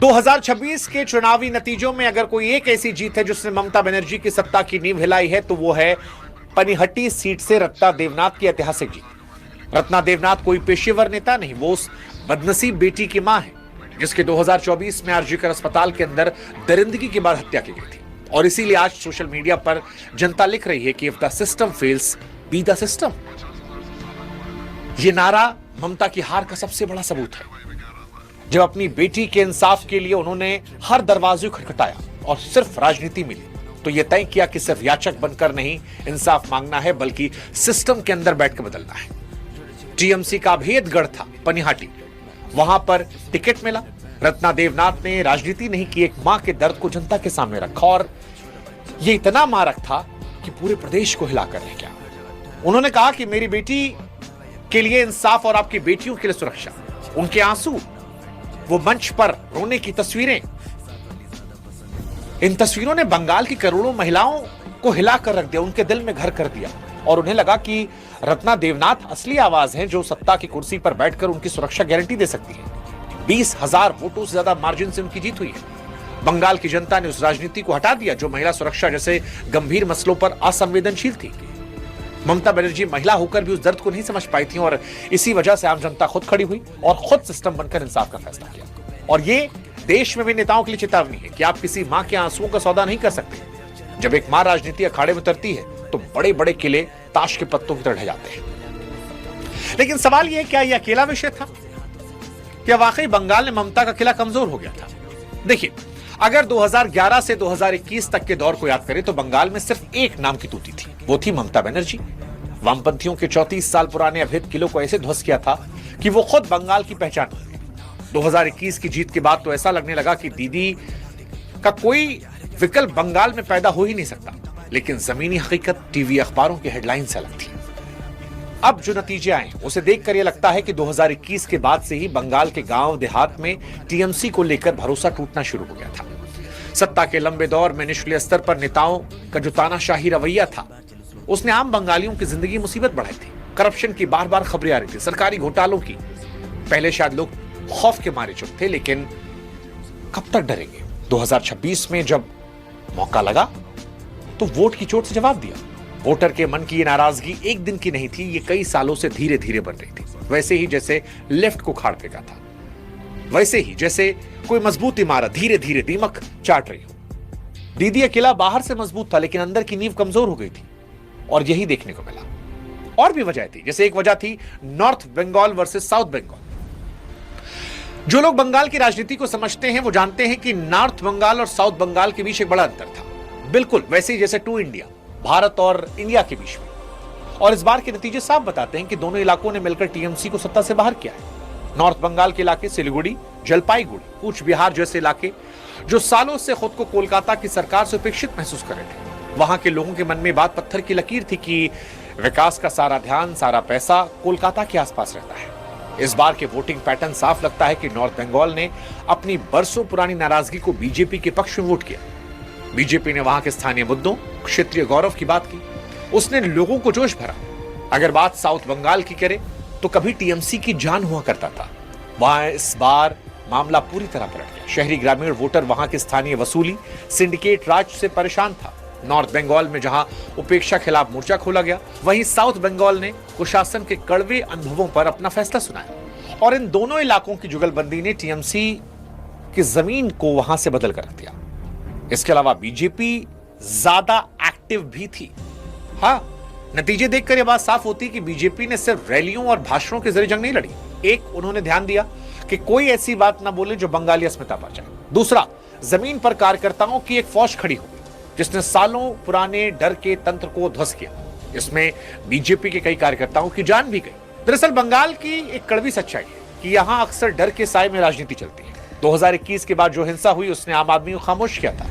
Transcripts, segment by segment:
2026 के चुनावी नतीजों में अगर कोई एक ऐसी जीत है जिसने ममता बनर्जी की सत्ता की नींव हिलाई है तो वो है पनिहट्टी सीट से रत्ना देवनाथ की ऐतिहासिक जीत। रत्ना देवनाथ कोई पेशेवर नेता नहीं, वो उस बदनसीब बेटी की मां है जिसके 2024 में आरजीकर अस्पताल के अंदर दरिंदगी के बाद हत्या की गई थी। और इसीलिए आज सोशल मीडिया पर जनता लिख रही है कि if the system fails be the system. यह नारा ममता की हार का सबसे बड़ा सबूत है। जब अपनी बेटी के इंसाफ के लिए उन्होंने हर दरवाजे खटखटाया और सिर्फ राजनीति मिली तो यह तय किया कि सिर्फ याचक बनकर नहीं इंसाफ मांगना है बल्कि सिस्टम के अंदर बैठकर बदलना है। टीएमसी का भेदगढ़ था पनिहाटी, वहां पर टिकट मिला। रत्ना देवनाथ ने राजनीति नहीं की, एक मां के दर्द को जनता के सामने रखा और यह इतना मारक था कि पूरे प्रदेश को हिलाकर रह गया। उन्होंने कहा कि मेरी बेटी के लिए इंसाफ और आपकी बेटियों के लिए सुरक्षा। उनके आंसू, वो मंच पर रोने की तस्वीरें, इन तस्वीरों ने बंगाल की करोड़ों महिलाओं को हिलाकर रख दिया, उनके दिल में घर कर दिया। और उन्हें लगा कि रत्ना देवनाथ असली आवाज है जो सत्ता की कुर्सी पर बैठकर उनकी सुरक्षा गारंटी दे सकती है। 20,000 वोटों से ज्यादा मार्जिन से उनकी जीत हुई है। बंगाल की जनता ने उस राजनीति को हटा दिया जो महिला सुरक्षा जैसे गंभीर मसलों पर असंवेदनशील थी। ममता बनर्जी महिला होकर भी उस दर्द को नहीं समझ पाई थी और इसी वजह से आम जनता खुद खड़ी हुई और खुद सिस्टम बनकर इंसाफ का फैसला किया। और ये देश में भी नेताओं के लिए चेतावनी है कि आप किसी मां के आंसुओं का सौदा नहीं कर सकते। जब एक मां राजनीति अखाड़े में उतरती है तो बड़े बड़े किले ताश के पत्तों की तरह ढह जाते हैं। लेकिन सवाल यह है, क्या यह अकेला विषय था? क्या वाकई बंगाल में ममता का किला कमजोर हो गया था? देखिए, अगर 2011 से 2021 तक के दौर को याद करें तो बंगाल में सिर्फ एक नाम की तूती थी, वो थी ममता बनर्जी। वामपंथियों के 34 साल पुराने अभेद किलों को ऐसे ध्वस्त किया था कि वो खुद बंगाल की पहचान हो गई। 2021 की जीत के बाद तो ऐसा लगने लगा कि दीदी का कोई विकल्प बंगाल में पैदा हो ही नहीं सकता। लेकिन जमीनी हकीकत टीवी अखबारों की हेडलाइन से अलग थी। अब जो नतीजे आए उसे देखकर यह लगता है कि 2021 के बाद से ही बंगाल के गांव देहात में टीएमसी को लेकर भरोसा टूटना शुरू हो गया था। सत्ता के लंबे दौर में निचले स्तर पर नेताओं का जो तानाशाही रवैया था उसने आम बंगालियों की जिंदगी मुसीबत बढ़ाई थी। करप्शन की बार बार खबरें आ रही थी, सरकारी घोटालों की। पहले शायद लोग खौफ के मारे चुप थे, लेकिन कब तक डरेंगे? 2026 में जब मौका लगा तो वोट की चोट से जवाब दिया। वोटर के मन की ये नाराजगी एक दिन की नहीं थी, ये कई सालों से धीरे धीरे बढ़ रही थी। वैसे ही जैसे लिफ्ट को खाड़ फेंका था, वैसे ही जैसे कोई मजबूत इमारत धीरे धीरे दीमक चाट रही हो। दीदी अकेला बाहर से मजबूत था लेकिन अंदर की नींव कमजोर हो गई थी और यही देखने को मिला। और भी वजह थी, जैसे एक वजह थी North Bengal versus South Bengal. जो लोग बंगाल की राजनीति को समझते हैं वो जानते हैं कि नॉर्थ बंगाल और साउथ बंगाल के बीच एक बड़ा अंतर था, बिल्कुल वैसे ही जैसे टू इंडिया, भारत और इंडिया के बीच में। और इस बार के नतीजे साफ बताते हैं कि दोनों इलाकों ने मिलकर टीएमसी को सत्ता से बाहर किया है। नॉर्थ बंगाल के इलाके सिलीगुड़ी, जलपाईगुड़ी, कूच बिहार जैसे इलाके जो सालों से खुद को कोलकाता की सरकार से उपेक्षित महसूस कर रहे थे, वहां के लोगों के मन में बात पत्थर की लकीर थी कि विकास का सारा ध्यान, सारा पैसा कोलकाता के आसपास रहता है। इस बार के वोटिंग पैटर्न साफ लगता है कि नॉर्थ बंगाल ने अपनी बरसों पुरानी नाराजगी को बीजेपी के पक्ष में वोट किया। बीजेपी ने वहां के स्थानीय मुद्दों, क्षेत्रीय गौरव की बात की, उसने लोगों को जोश भरा। अगर बात साउथ बंगाल की करें तो कभी टीएमसी की जान हुआ करता था, वहां इस बार मामला पूरी तरह पलट गया। शहरी ग्रामीण वोटर वहां के स्थानीय वसूली, सिंडिकेट राज से परेशान था। नॉर्थ बंगाल में जहां उपेक्षा खिलाफ मोर्चा खोला गया, वहीं साउथ बंगाल ने कुशासन के कड़वे अनुभवों पर अपना फैसला सुनाया। और इन दोनों इलाकों की जुगलबंदी ने टीएमसी की जमीन को वहां से बदल कर रख दिया। इसके अलावा बीजेपी ज्यादा एक्टिव भी थी। हाँ, नतीजे देखकर यह बात साफ होती कि बीजेपी ने सिर्फ रैलियों और भाषणों के जरिए जंग नहीं लड़ी। एक, उन्होंने ध्यान दिया कि कोई ऐसी बात ना बोले जो बंगाली अस्मिता पर जाए। दूसरा, जमीन पर कार्यकर्ताओं की एक फौज खड़ी हो गई जिसने सालों पुराने डर के तंत्र को ध्वस्त किया। इसमें बीजेपी के कई कार्यकर्ताओं की जान भी गई। दरअसल बंगाल की एक कड़वी सच्चाई है कि यहां अक्सर डर के साए में राजनीति चलती है। 2021 के बाद जो हिंसा हुई उसने आम आदमी को खामोश किया था,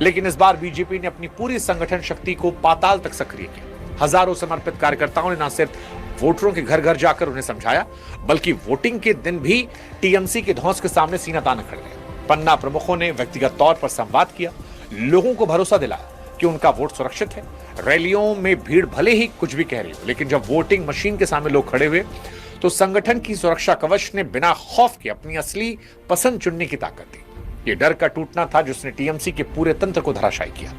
लेकिन इस बार बीजेपी ने अपनी पूरी संगठन शक्ति को पाताल तक सक्रिय किया। हजारों समर्पित कार्यकर्ताओं ने न सिर्फ वोटरों के घर घर जाकर उन्हें समझाया, बल्कि वोटिंग के दिन भी टीएमसी के धौंस के सामने सीना तान खड़े रहे। पन्ना प्रमुखों ने व्यक्तिगत तौर पर संवाद किया, लोगों को भरोसा दिलाया कि उनका वोट सुरक्षित है। रैलियों में भीड़ भले ही कुछ भी कह रही हो, लेकिन जब वोटिंग मशीन के सामने लोग खड़े हुए तो संगठन की सुरक्षा कवच ने बिना खौफ के अपनी असली पसंद चुनने की ताकत दी। ये डर का टूटना था जिसने टीएमसी के पूरे तंत्र को धराशायी किया।